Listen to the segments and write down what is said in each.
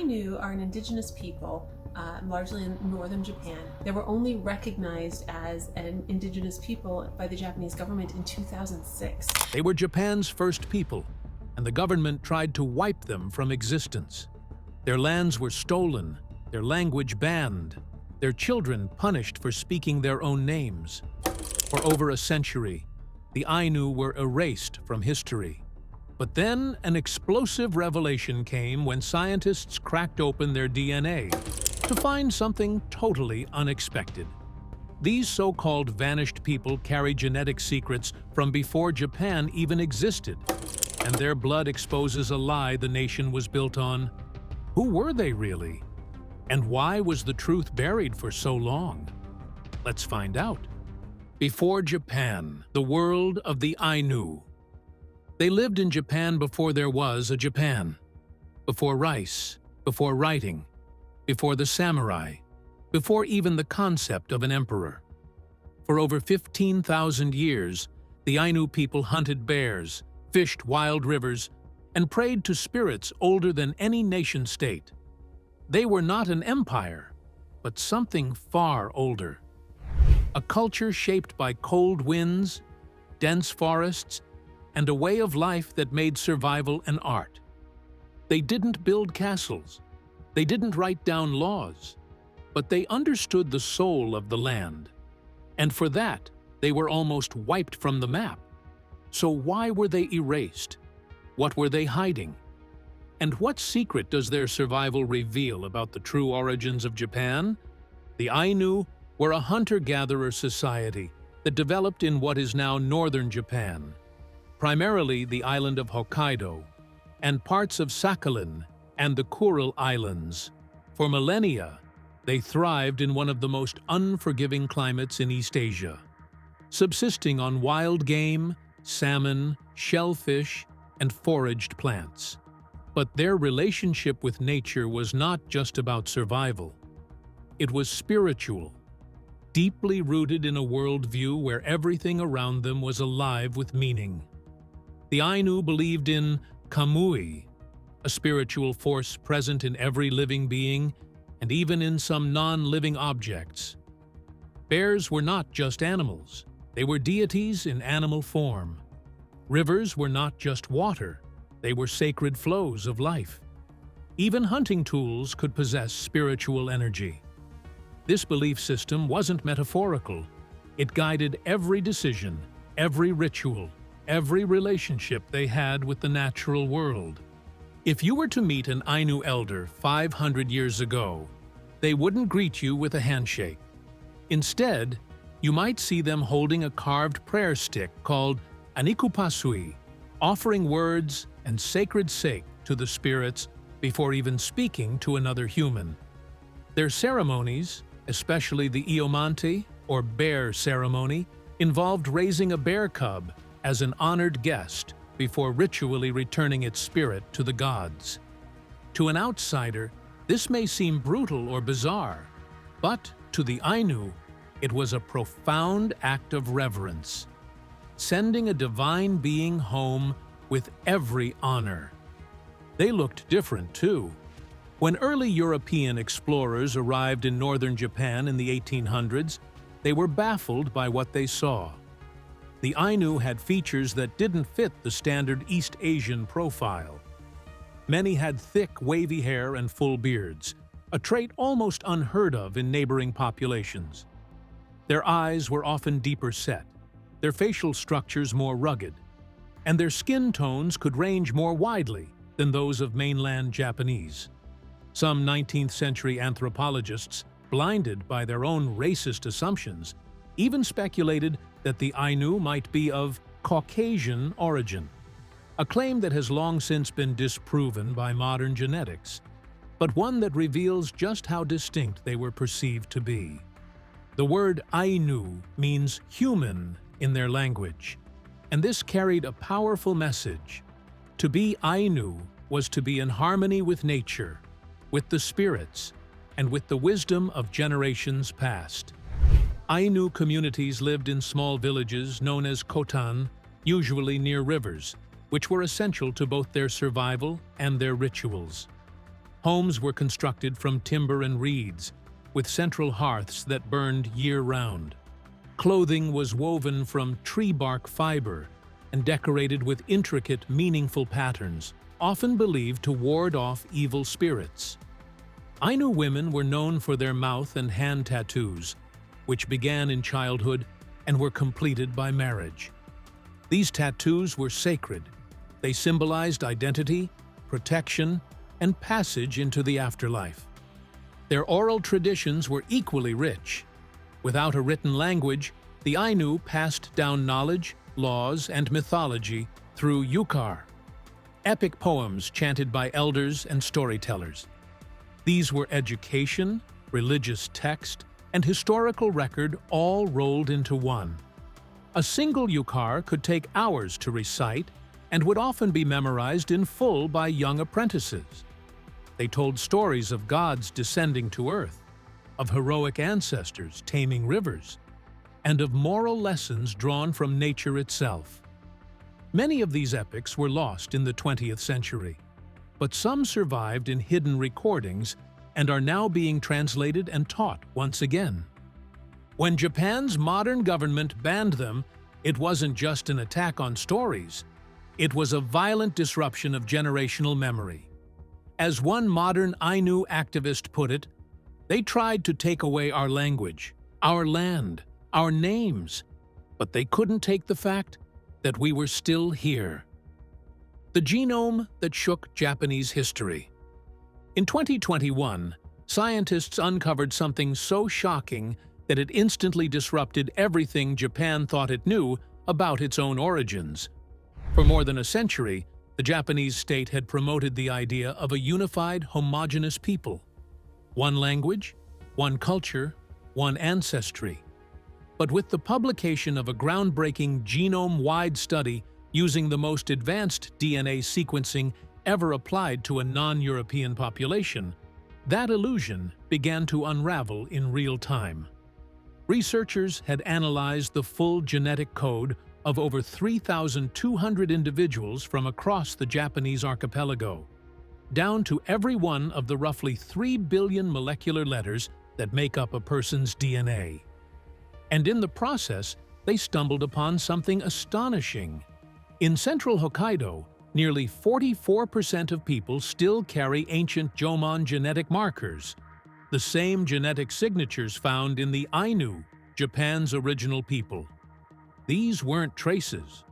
Ainu are an indigenous people, largely in northern Japan. They were only recognized as an indigenous people by the Japanese government in 2006. They were Japan's first people, and the government tried to wipe them from existence. Their lands were stolen, their language banned, their children punished for speaking their own names. For over a century, the Ainu were erased from history. But then an explosive revelation came when scientists cracked open their DNA to find something totally unexpected. These so-called vanished people carry genetic secrets from before Japan even existed, and their blood exposes a lie the nation was built on. Who were they really? And why was the truth buried for so long? Let's find out. Before Japan, the world of the Ainu. They lived in Japan before there was a Japan, before rice, before writing, before the samurai, before even the concept of an emperor. For over 15,000 years, the Ainu people hunted bears, fished wild rivers, and prayed to spirits older than any nation-state. They were not an empire, but something far older. A culture shaped by cold winds, dense forests, and a way of life that made survival an art. They didn't build castles, they didn't write down laws, but they understood the soul of the land. And for that, they were almost wiped from the map. So why were they erased? What were they hiding? And what secret does their survival reveal about the true origins of Japan? The Ainu were a hunter-gatherer society that developed in what is now northern Japan, primarily the island of Hokkaido, and parts of Sakhalin and the Kuril Islands. For millennia, they thrived in one of the most unforgiving climates in East Asia, subsisting on wild game, salmon, shellfish, and foraged plants. But their relationship with nature was not just about survival. It was spiritual, deeply rooted in a worldview where everything around them was alive with meaning. The Ainu believed in Kamui, a spiritual force present in every living being and even in some non-living objects. Bears were not just animals, they were deities in animal form. Rivers were not just water, they were sacred flows of life. Even hunting tools could possess spiritual energy. This belief system wasn't metaphorical. It guided every decision, every ritual, every relationship they had with the natural world. If you were to meet an Ainu elder 500 years ago, they wouldn't greet you with a handshake. Instead, you might see them holding a carved prayer stick called anikupasui, offering words and sacred sake to the spirits before even speaking to another human. Their ceremonies, especially the Iomanti, or bear ceremony, involved raising a bear cub as an honored guest before ritually returning its spirit to the gods. To an outsider, this may seem brutal or bizarre, but to the Ainu, it was a profound act of reverence, sending a divine being home with every honor. They looked different, too. When early European explorers arrived in northern Japan in the 1800s, they were baffled by what they saw. The Ainu had features that didn't fit the standard East Asian profile. Many had thick, wavy hair and full beards, a trait almost unheard of in neighboring populations. Their eyes were often deeper set, their facial structures more rugged, and their skin tones could range more widely than those of mainland Japanese. Some 19th century anthropologists, blinded by their own racist assumptions, even speculated that the Ainu might be of Caucasian origin, a claim that has long since been disproven by modern genetics, but one that reveals just how distinct they were perceived to be. The word Ainu means human in their language, and this carried a powerful message. To be Ainu was to be in harmony with nature, with the spirits, and with the wisdom of generations past. Ainu communities lived in small villages known as kotan, usually near rivers, which were essential to both their survival and their rituals. Homes were constructed from timber and reeds, with central hearths that burned year-round. Clothing was woven from tree bark fiber and decorated with intricate, meaningful patterns, often believed to ward off evil spirits. Ainu women were known for their mouth and hand tattoos, which began in childhood and were completed by marriage. These tattoos were sacred. They symbolized identity, protection, and passage into the afterlife. Their oral traditions were equally rich. Without a written language, the Ainu passed down knowledge, laws, and mythology through yukar, epic poems chanted by elders and storytellers. These were education, religious text, and historical record all rolled into one. A single yukar could take hours to recite and would often be memorized in full by young apprentices. They told stories of gods descending to earth, of heroic ancestors taming rivers, and of moral lessons drawn from nature itself. Many of these epics were lost in the 20th century, but some survived in hidden recordings and are now being translated and taught once again. When Japan's modern government banned them, it wasn't just an attack on stories. It was a violent disruption of generational memory. As one modern Ainu activist put it, they tried to take away our language, our land, our names, but they couldn't take the fact that we were still here. The genome that shook Japanese history. In 2021, scientists uncovered something so shocking that it instantly disrupted everything Japan thought it knew about its own origins. For more than a century, the Japanese state had promoted the idea of a unified, homogeneous people. One language, one culture, one ancestry. But with the publication of a groundbreaking genome-wide study using the most advanced DNA sequencing ever applied to a non-European population, that illusion began to unravel in real time. Researchers had analyzed the full genetic code of over 3,200 individuals from across the Japanese archipelago, down to every one of the roughly 3 billion molecular letters that make up a person's DNA. And in the process, they stumbled upon something astonishing. In central Hokkaido, nearly 44% of people still carry ancient Jomon genetic markers, the same genetic signatures found in the Ainu, Japan's original people. These weren't traces.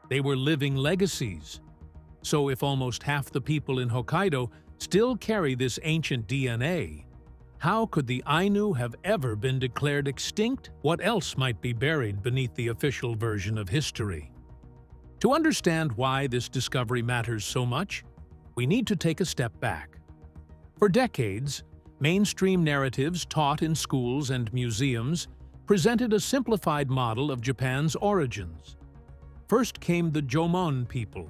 They were living legacies. So if almost half the people in Hokkaido still carry this ancient DNA, how could the Ainu have ever been declared extinct? What else might be buried beneath the official version of history? To understand why this discovery matters so much, we need to take a step back. For decades, mainstream narratives taught in schools and museums presented a simplified model of Japan's origins. First came the Jomon people,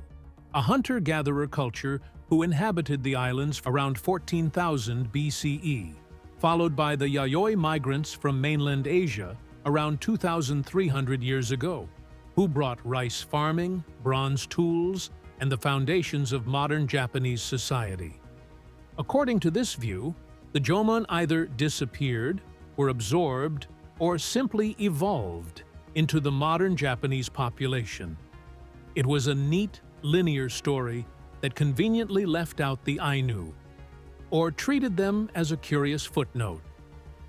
a hunter-gatherer culture who inhabited the islands around 14,000 BCE, followed by the Yayoi migrants from mainland Asia around 2,300 years ago, who brought rice farming, bronze tools, and the foundations of modern Japanese society. According to this view, the Jomon either disappeared, were absorbed, or simply evolved into the modern Japanese population. It was a neat, linear story that conveniently left out the Ainu, or treated them as a curious footnote,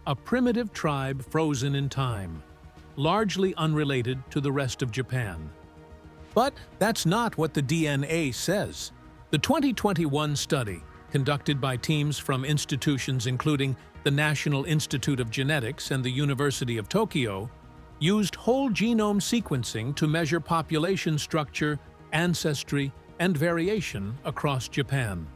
a primitive tribe frozen in time, largely unrelated to the rest of Japan. But that's not what the DNA says. The 2021 study, conducted by teams from institutions including the National Institute of Genetics and the University of Tokyo, used whole genome sequencing to measure population structure, ancestry, and variation across Japan.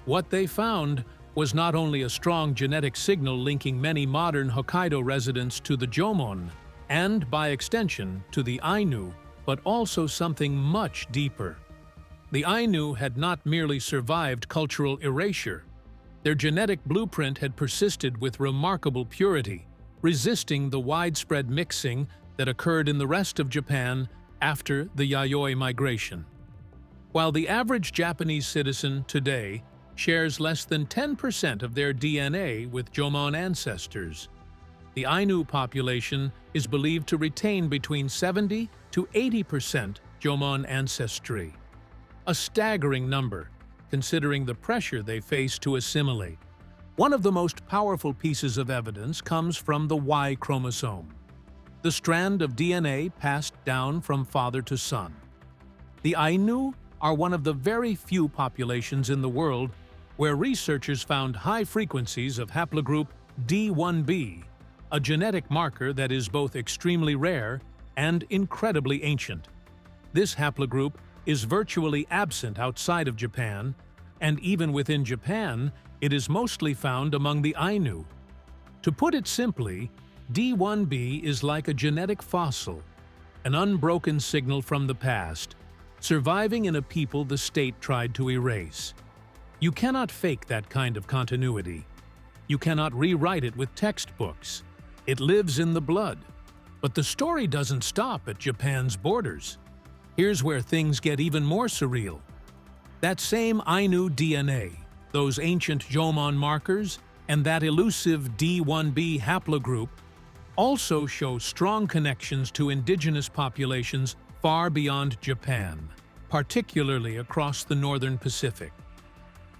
What they found was not only a strong genetic signal linking many modern Hokkaido residents to the Jomon, and by extension to the Ainu, but also something much deeper. The Ainu had not merely survived cultural erasure. Their genetic blueprint had persisted with remarkable purity, resisting the widespread mixing that occurred in the rest of Japan after the Yayoi migration. While the average Japanese citizen today shares less than 10% of their DNA with Jomon ancestors. The Ainu population is believed to retain between 70 to 80% Jomon ancestry. A staggering number, considering the pressure they face to assimilate. One of the most powerful pieces of evidence comes from the Y chromosome, the strand of DNA passed down from father to son. The Ainu are one of the very few populations in the world where researchers found high frequencies of haplogroup D1b, a genetic marker that is both extremely rare and incredibly ancient. This haplogroup is virtually absent outside of Japan, and even within Japan, it is mostly found among the Ainu. To put it simply, D1b is like a genetic fossil, an unbroken signal from the past, surviving in a people the state tried to erase. You cannot fake that kind of continuity. You cannot rewrite it with textbooks. It lives in the blood. But the story doesn't stop at Japan's borders. Here's where things get even more surreal. That same Ainu DNA, those ancient Jomon markers, and that elusive D1b haplogroup also show strong connections to indigenous populations far beyond Japan, particularly across the northern Pacific.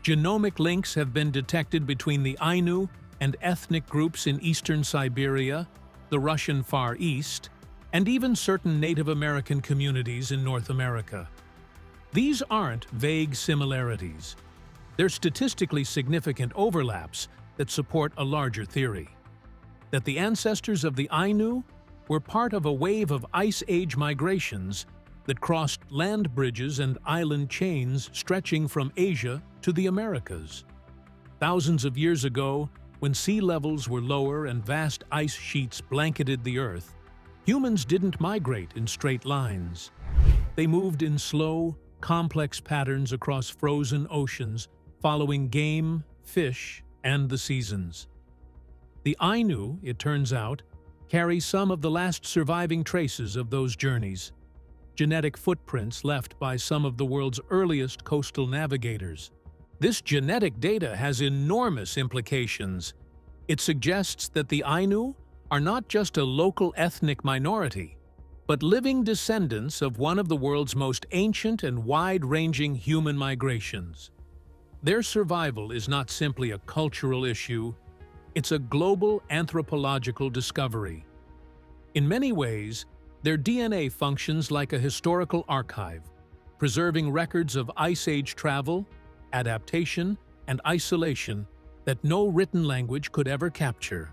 Genomic links have been detected between the Ainu and ethnic groups in eastern Siberia, the Russian Far East, and even certain Native American communities in North America. These aren't vague similarities. They're statistically significant overlaps that support a larger theory: that the ancestors of the Ainu were part of a wave of Ice Age migrations that crossed land bridges and island chains stretching from Asia to the Americas. Thousands of years ago, when sea levels were lower and vast ice sheets blanketed the Earth, humans didn't migrate in straight lines. They moved in slow, complex patterns across frozen oceans, following game, fish, and the seasons. The Ainu, it turns out, carry some of the last surviving traces of those journeys, genetic footprints left by some of the world's earliest coastal navigators. This genetic data has enormous implications. It suggests that the Ainu are not just a local ethnic minority, but living descendants of one of the world's most ancient and wide-ranging human migrations. Their survival is not simply a cultural issue, it's a global anthropological discovery. In many ways, their DNA functions like a historical archive, preserving records of Ice Age travel, adaptation, and isolation that no written language could ever capture.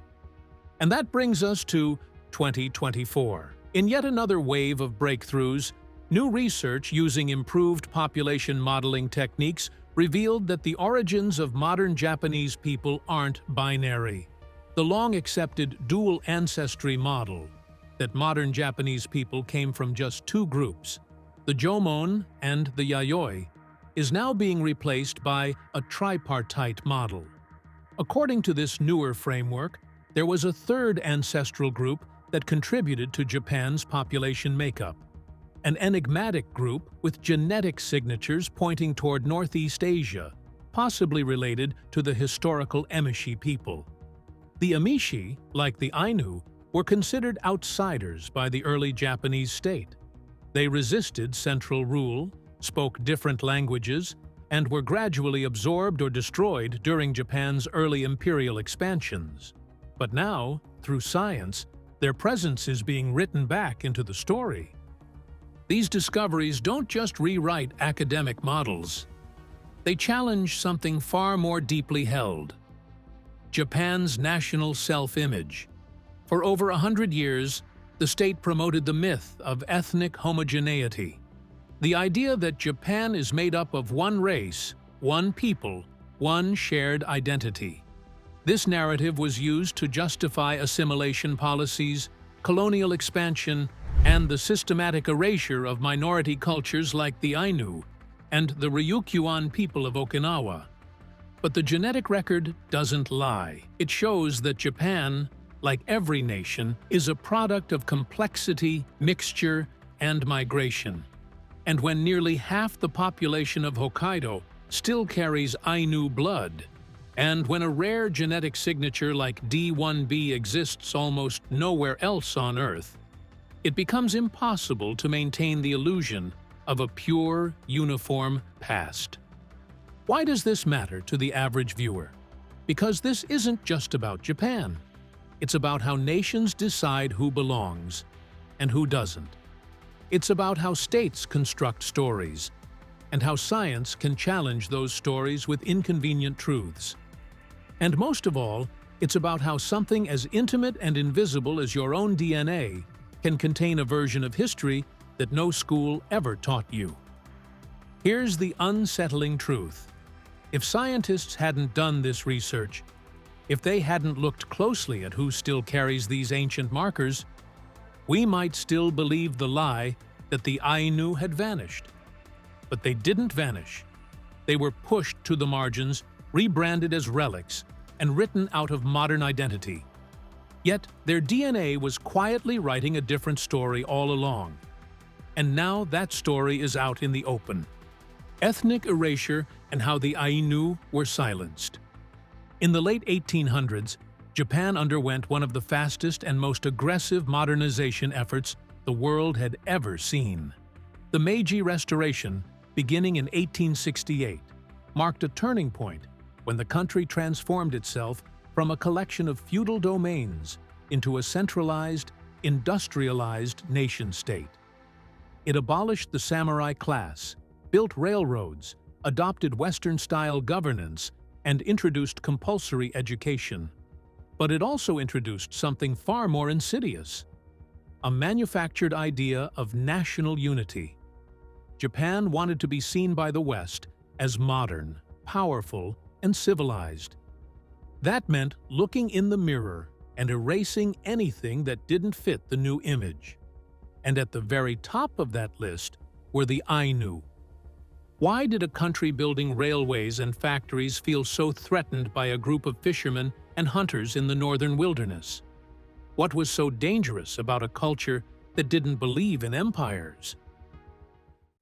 And that brings us to 2024. In yet another wave of breakthroughs, new research using improved population modeling techniques revealed that the origins of modern Japanese people aren't binary. The long-accepted dual ancestry model, that modern Japanese people came from just two groups, the Jomon and the Yayoi, is now being replaced by a tripartite model. According to this newer framework, there was a third ancestral group that contributed to Japan's population makeup, an enigmatic group with genetic signatures pointing toward Northeast Asia, possibly related to the historical Emishi people. The Emishi, like the Ainu, were considered outsiders by the early Japanese state. They resisted central rule, spoke different languages, and were gradually absorbed or destroyed during Japan's early imperial expansions. But now, through science, their presence is being written back into the story. These discoveries don't just rewrite academic models. They challenge something far more deeply held: Japan's national self-image. For over 100 years, the state promoted the myth of ethnic homogeneity. The idea that Japan is made up of one race, one people, one shared identity. This narrative was used to justify assimilation policies, colonial expansion, and the systematic erasure of minority cultures like the Ainu and the Ryukyuan people of Okinawa. But the genetic record doesn't lie. It shows that Japan, like every nation, is a product of complexity, mixture, and migration. And when nearly half the population of Hokkaido still carries Ainu blood, and when a rare genetic signature like D1B exists almost nowhere else on Earth, it becomes impossible to maintain the illusion of a pure, uniform past. Why does this matter to the average viewer? Because this isn't just about Japan. It's about how nations decide who belongs and who doesn't. It's about how states construct stories and how science can challenge those stories with inconvenient truths. And most of all, it's about how something as intimate and invisible as your own DNA can contain a version of history that no school ever taught you. Here's the unsettling truth. If scientists hadn't done this research, if they hadn't looked closely at who still carries these ancient markers, we might still believe the lie that the Ainu had vanished. But they didn't vanish. They were pushed to the margins, rebranded as relics, and written out of modern identity. Yet their DNA was quietly writing a different story all along. And now that story is out in the open. Ethnic erasure and how the Ainu were silenced. In the late 1800s, Japan underwent one of the fastest and most aggressive modernization efforts the world had ever seen. The Meiji Restoration, beginning in 1868, marked a turning point when the country transformed itself from a collection of feudal domains into a centralized, industrialized nation-state. It abolished the samurai class, built railroads, adopted Western-style governance, and introduced compulsory education. But it also introduced something far more insidious: a manufactured idea of national unity. Japan wanted to be seen by the West as modern, powerful, and civilized. That meant looking in the mirror and erasing anything that didn't fit the new image. And at the very top of that list were the Ainu. Why did a country building railways and factories feel so threatened by a group of fishermen and hunters in the northern wilderness? What was so dangerous about a culture that didn't believe in empires?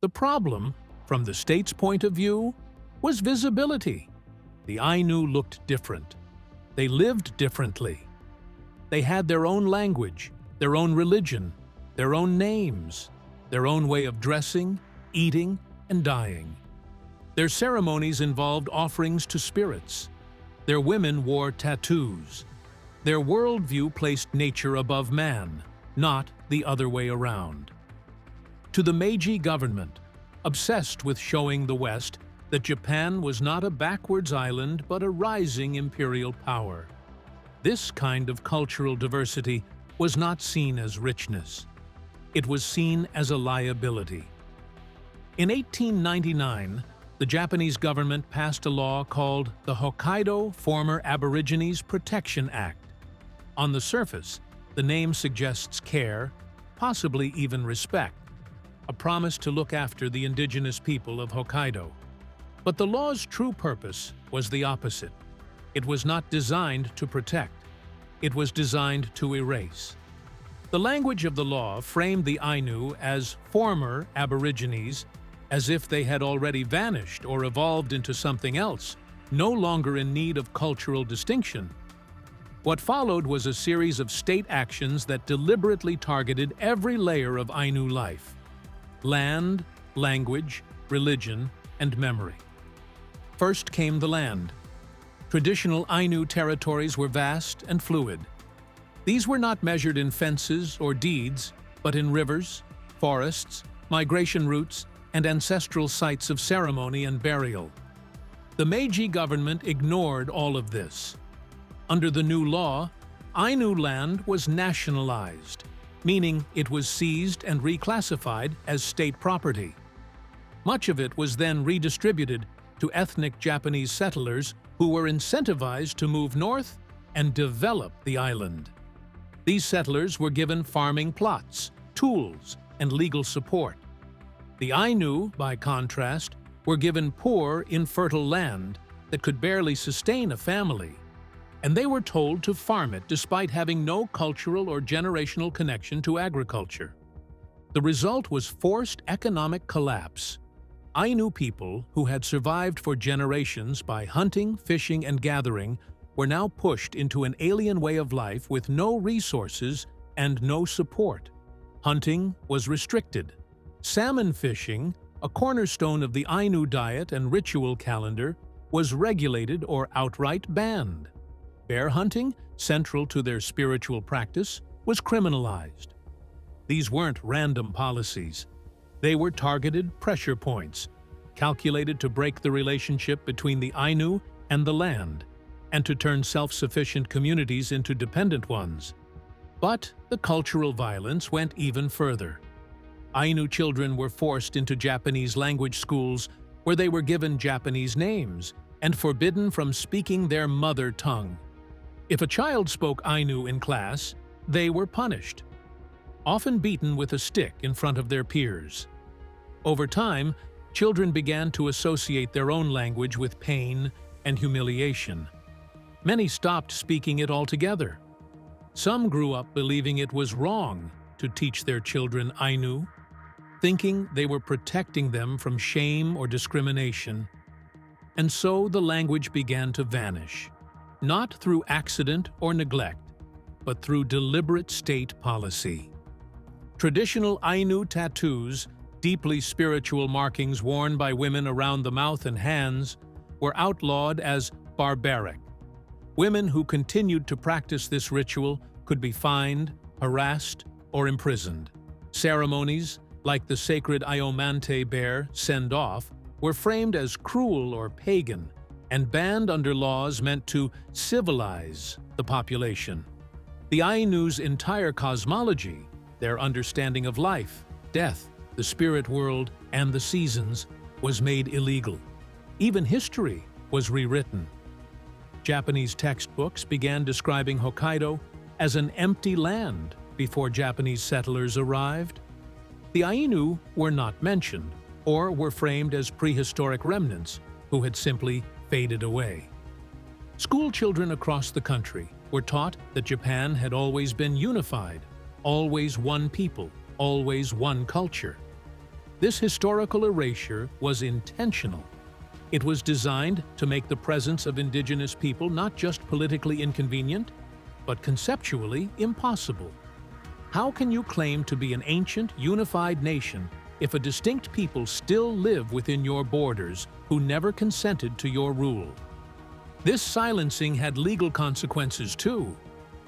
The problem, from the state's point of view, was visibility. The Ainu looked different. They lived differently. They had their own language, their own religion, their own names, their own way of dressing, eating, and dying. Their ceremonies involved offerings to spirits. Their women wore tattoos. Their worldview placed nature above man, not the other way around. To the Meiji government, obsessed with showing the West that Japan was not a backwards island but a rising imperial power, this kind of cultural diversity was not seen as richness. It was seen as a liability. In 1899, the Japanese government passed a law called the Hokkaido Former Aborigines Protection Act. On the surface, the name suggests care, possibly even respect, a promise to look after the indigenous people of Hokkaido. But the law's true purpose was the opposite. It was not designed to protect. It was designed to erase. The language of the law framed the Ainu as former Aborigines, as if they had already vanished or evolved into something else, no longer in need of cultural distinction. What followed was a series of state actions that deliberately targeted every layer of Ainu life: land, language, religion, and memory. First came the land. Traditional Ainu territories were vast and fluid. These were not measured in fences or deeds, but in rivers, forests, migration routes, and ancestral sites of ceremony and burial. The Meiji government ignored all of this. Under the new law, Ainu land was nationalized, meaning it was seized and reclassified as state property. Much of it was then redistributed to ethnic Japanese settlers who were incentivized to move north and develop the island. These settlers were given farming plots, tools, and legal support. The Ainu, by contrast, were given poor, infertile land that could barely sustain a family, and they were told to farm it despite having no cultural or generational connection to agriculture. The result was forced economic collapse. Ainu people, who had survived for generations by hunting, fishing, and gathering, were now pushed into an alien way of life with no resources and no support. Hunting was restricted. Salmon fishing, a cornerstone of the Ainu diet and ritual calendar, was regulated or outright banned. Bear hunting, central to their spiritual practice, was criminalized. These weren't random policies. They were targeted pressure points, calculated to break the relationship between the Ainu and the land, and to turn self-sufficient communities into dependent ones. But the cultural violence went even further. Ainu children were forced into Japanese language schools where they were given Japanese names and forbidden from speaking their mother tongue. If a child spoke Ainu in class, they were punished, often beaten with a stick in front of their peers. Over time, children began to associate their own language with pain and humiliation. Many stopped speaking it altogether. Some grew up believing it was wrong to teach their children Ainu, thinking they were protecting them from shame or discrimination. And so the language began to vanish, not through accident or neglect, but through deliberate state policy. Traditional Ainu tattoos, deeply spiritual markings worn by women around the mouth and hands, were outlawed as barbaric. Women who continued to practice this ritual could be fined, harassed, or imprisoned. Ceremonies, like the sacred Iomante bear send-off, were framed as cruel or pagan and banned under laws meant to civilize the population. The Ainu's entire cosmology, their understanding of life, death, the spirit world, and the seasons, was made illegal. Even history was rewritten. Japanese textbooks began describing Hokkaido as an empty land before Japanese settlers arrived. The Ainu were not mentioned, or were framed as prehistoric remnants who had simply faded away. School children across the country were taught that Japan had always been unified, always one people, always one culture. This historical erasure was intentional. It was designed to make the presence of indigenous people not just politically inconvenient, but conceptually impossible. How can you claim to be an ancient, unified nation if a distinct people still live within your borders who never consented to your rule? This silencing had legal consequences too.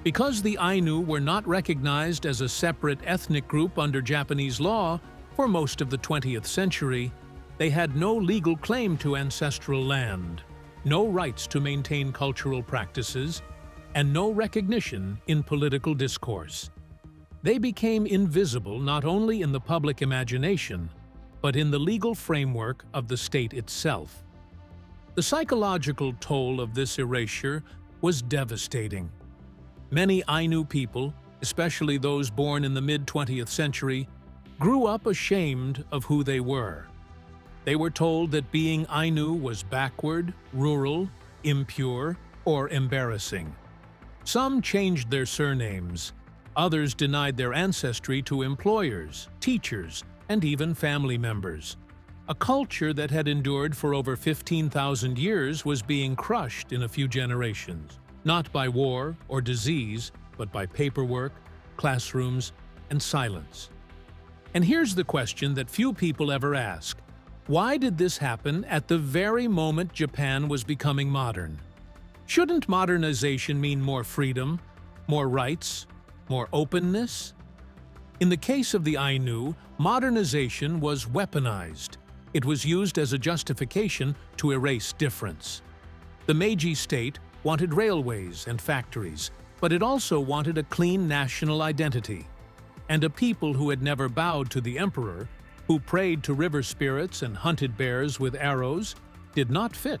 Because the Ainu were not recognized as a separate ethnic group under Japanese law for most of the 20th century, they had no legal claim to ancestral land, no rights to maintain cultural practices, and no recognition in political discourse. They became invisible not only in the public imagination, but in the legal framework of the state itself. The psychological toll of this erasure was devastating. Many Ainu people, especially those born in the mid-20th century, grew up ashamed of who they were. They were told that being Ainu was backward, rural, impure, or embarrassing. Some changed their surnames. Others denied their ancestry to employers, teachers, and even family members. A culture that had endured for over 15,000 years was being crushed in a few generations, not by war or disease, but by paperwork, classrooms, and silence. And here's the question that few people ever ask. Why did this happen at the very moment Japan was becoming modern? Shouldn't modernization mean more freedom, more rights, more openness? In the case of the Ainu, modernization was weaponized. It was used as a justification to erase difference. The Meiji state wanted railways and factories, but it also wanted a clean national identity. And a people who had never bowed to the emperor, who prayed to river spirits and hunted bears with arrows, did not fit.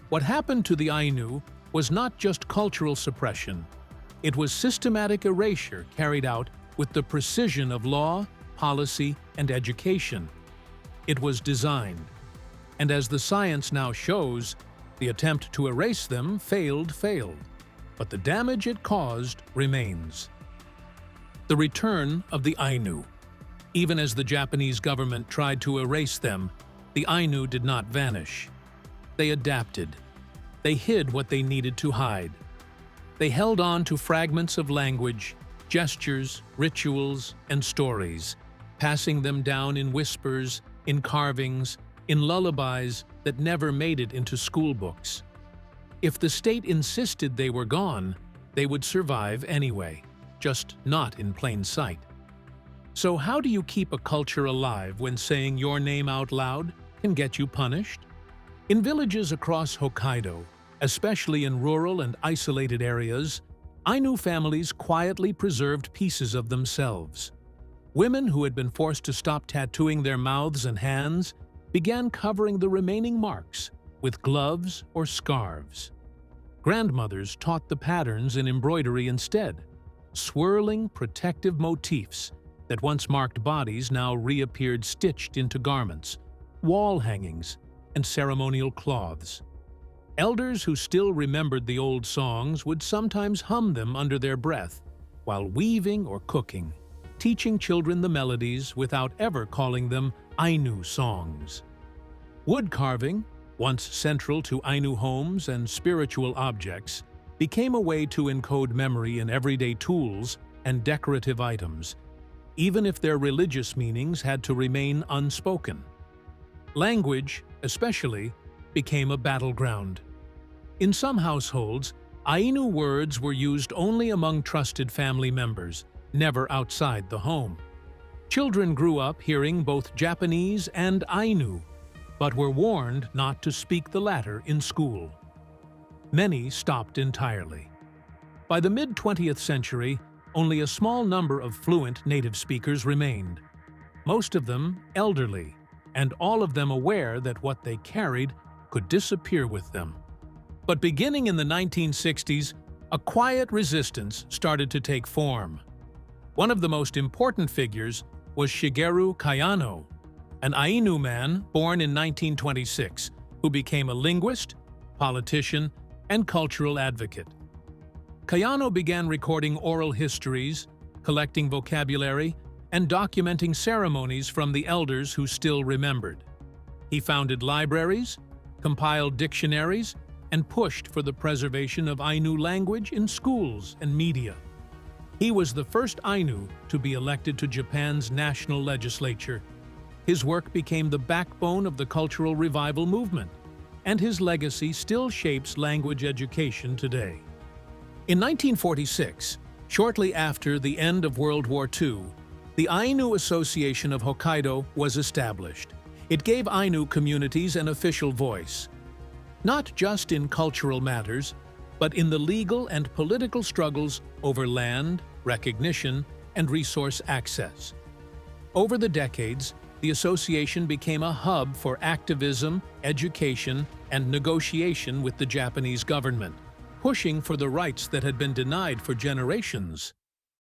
What happened to the Ainu was not just cultural suppression. It was systematic erasure carried out with the precision of law, policy, and education. It was designed. And as the science now shows, the attempt to erase them failed. But the damage it caused remains. The return of the Ainu. Even as the Japanese government tried to erase them, the Ainu did not vanish. They adapted. They hid what they needed to hide. They held on to fragments of language, gestures, rituals, and stories, passing them down in whispers, in carvings, in lullabies that never made it into school books. If the state insisted they were gone, they would survive anyway, just not in plain sight. So how do you keep a culture alive when saying your name out loud can get you punished? In villages across Hokkaido, especially in rural and isolated areas, Ainu families quietly preserved pieces of themselves. Women who had been forced to stop tattooing their mouths and hands began covering the remaining marks with gloves or scarves. Grandmothers taught the patterns in embroidery instead, swirling protective motifs that once marked bodies now reappeared stitched into garments, wall hangings, and ceremonial cloths. Elders who still remembered the old songs would sometimes hum them under their breath while weaving or cooking, teaching children the melodies without ever calling them Ainu songs. Wood carving, once central to Ainu homes and spiritual objects, became a way to encode memory in everyday tools and decorative items, even if their religious meanings had to remain unspoken. Language, especially, became a battleground. In some households, Ainu words were used only among trusted family members, never outside the home. Children grew up hearing both Japanese and Ainu, but were warned not to speak the latter in school. Many stopped entirely. By the mid-20th century, only a small number of fluent native speakers remained, most of them elderly, and all of them aware that what they carried could disappear with them. But beginning in the 1960s, a quiet resistance started to take form. One of the most important figures was Shigeru Kayano, an Ainu man born in 1926, who became a linguist, politician, and cultural advocate. Kayano began recording oral histories, collecting vocabulary, and documenting ceremonies from the elders who still remembered. He founded libraries, compiled dictionaries, and pushed for the preservation of Ainu language in schools and media. He was the first Ainu to be elected to Japan's national legislature. His work became the backbone of the cultural revival movement, and his legacy still shapes language education today. In 1946, shortly after the end of World War II, the Ainu Association of Hokkaido was established. It gave Ainu communities an official voice, not just in cultural matters, but in the legal and political struggles over land, recognition, and resource access. Over the decades, the association became a hub for activism, education, and negotiation with the Japanese government, pushing for the rights that had been denied for generations.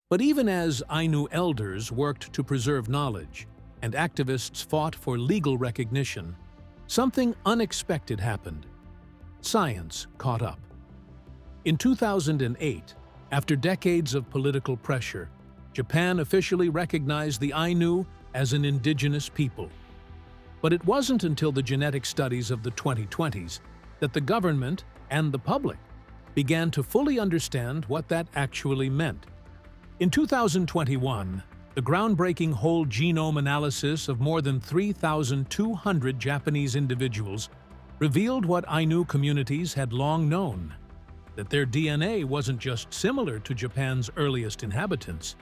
But even as Ainu elders worked to preserve knowledge and activists fought for legal recognition, something unexpected happened. Science caught up. In 2008, after decades of political pressure, Japan officially recognized the Ainu as an indigenous people. But it wasn't until the genetic studies of the 2020s that the government and the public began to fully understand what that actually meant. In 2021, the groundbreaking whole genome analysis of more than 3,200 Japanese individuals revealed what Ainu communities had long known, that their DNA wasn't just similar to Japan's earliest inhabitants,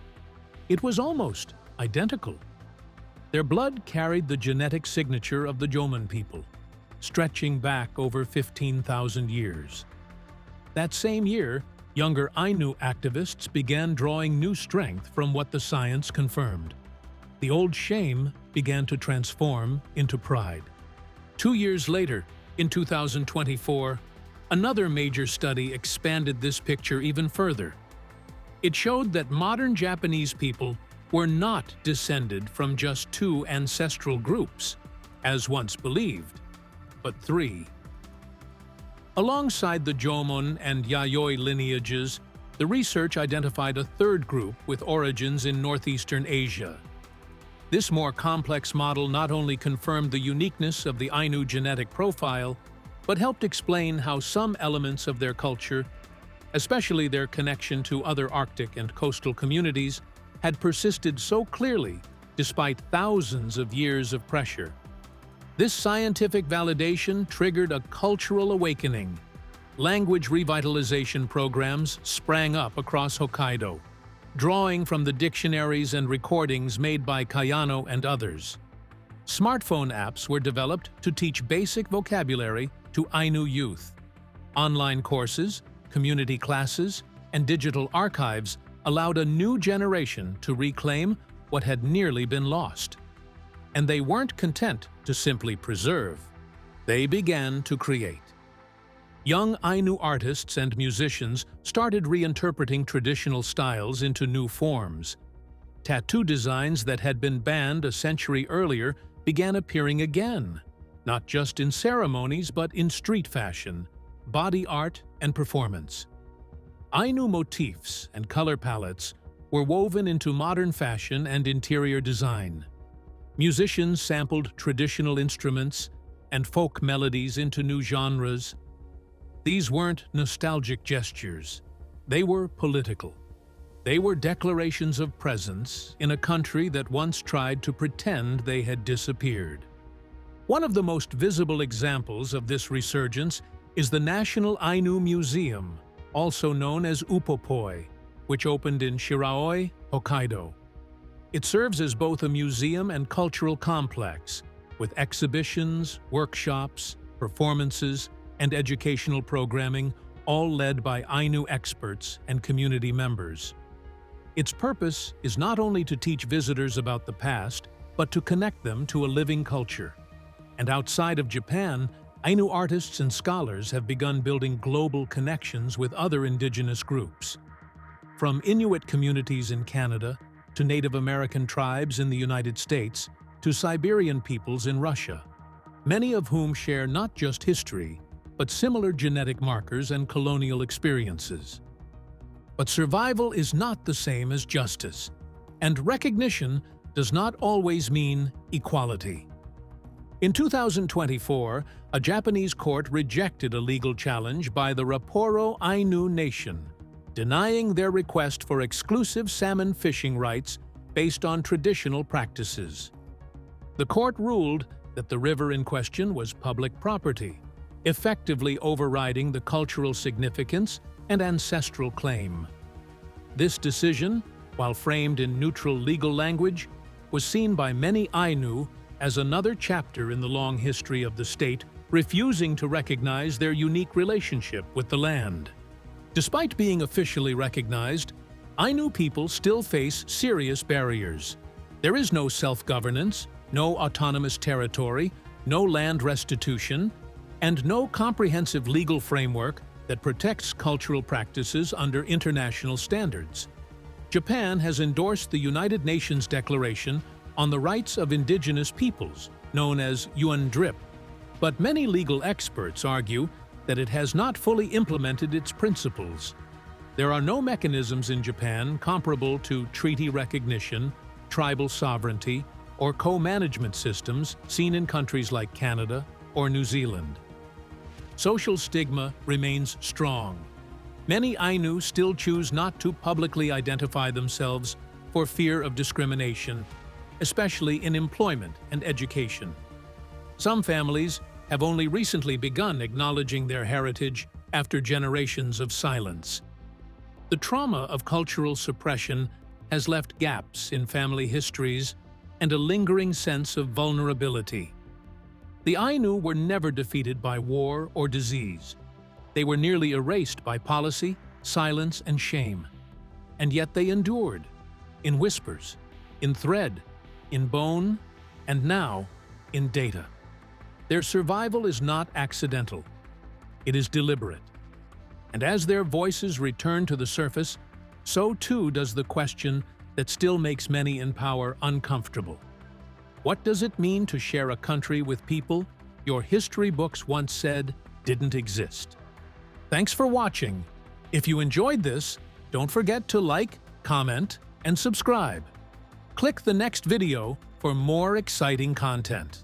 it was almost identical. Their blood carried the genetic signature of the Jomon people, stretching back over 15,000 years. That same year, younger Ainu activists began drawing new strength from what the science confirmed. The old shame began to transform into pride. 2 years later, in 2024, another major study expanded this picture even further. It showed that modern Japanese people were not descended from just 2 ancestral groups, as once believed, but 3. Alongside the Jomon and Yayoi lineages, the research identified a third group with origins in northeastern Asia. This more complex model not only confirmed the uniqueness of the Ainu genetic profile, but helped explain how some elements of their culture, especially their connection to other Arctic and coastal communities, had persisted so clearly despite thousands of years of pressure. This scientific validation triggered a cultural awakening. Language revitalization programs sprang up across Hokkaido, drawing from the dictionaries and recordings made by Kayano and others. Smartphone apps were developed to teach basic vocabulary to Ainu youth. Online courses, community classes, and digital archives allowed a new generation to reclaim what had nearly been lost. And they weren't content to simply preserve. They began to create. Young Ainu artists and musicians started reinterpreting traditional styles into new forms. Tattoo designs that had been banned a century earlier began appearing again, not just in ceremonies but in street fashion, body art, and performance. Ainu motifs and color palettes were woven into modern fashion and interior design. Musicians sampled traditional instruments and folk melodies into new genres. These weren't nostalgic gestures. They were political. They were declarations of presence in a country that once tried to pretend they had disappeared. One of the most visible examples of this resurgence is the National Ainu Museum, also known as Upopoi, which opened in Shiraoi, Hokkaido. It serves as both a museum and cultural complex, with exhibitions, workshops, performances, and educational programming, all led by Ainu experts and community members. Its purpose is not only to teach visitors about the past, but to connect them to a living culture. And outside of Japan, Ainu artists and scholars have begun building global connections with other indigenous groups. From Inuit communities in Canada, to Native American tribes in the United States, to Siberian peoples in Russia, many of whom share not just history, but similar genetic markers and colonial experiences. But survival is not the same as justice, and recognition does not always mean equality. In 2024, a Japanese court rejected a legal challenge by the Raporo Ainu Nation, denying their request for exclusive salmon fishing rights based on traditional practices. The court ruled that the river in question was public property, effectively overriding the cultural significance and ancestral claim. This decision, while framed in neutral legal language, was seen by many Ainu as another chapter in the long history of the state refusing to recognize their unique relationship with the land. Despite being officially recognized, Ainu people still face serious barriers. There is no self-governance, no autonomous territory, no land restitution, and no comprehensive legal framework that protects cultural practices under international standards. Japan has endorsed the United Nations Declaration on the Rights of Indigenous Peoples, known as UNDRIP, but many legal experts argue that it has not fully implemented its principles. There are no mechanisms in Japan comparable to treaty recognition, tribal sovereignty, or co-management systems seen in countries like Canada or New Zealand. Social stigma remains strong. Many Ainu still choose not to publicly identify themselves for fear of discrimination, especially in employment and education. Some families have only recently begun acknowledging their heritage after generations of silence. The trauma of cultural suppression has left gaps in family histories and a lingering sense of vulnerability. The Ainu were never defeated by war or disease. They were nearly erased by policy, silence, and shame. And yet they endured, in whispers, in thread, in bone, and now in data. Their survival is not accidental. It is deliberate. And as their voices return to the surface, so too does the question that still makes many in power uncomfortable. What does it mean to share a country with people your history books once said didn't exist? Thanks for watching. If you enjoyed this, don't forget to like, comment, and subscribe. Click the next video for more exciting content.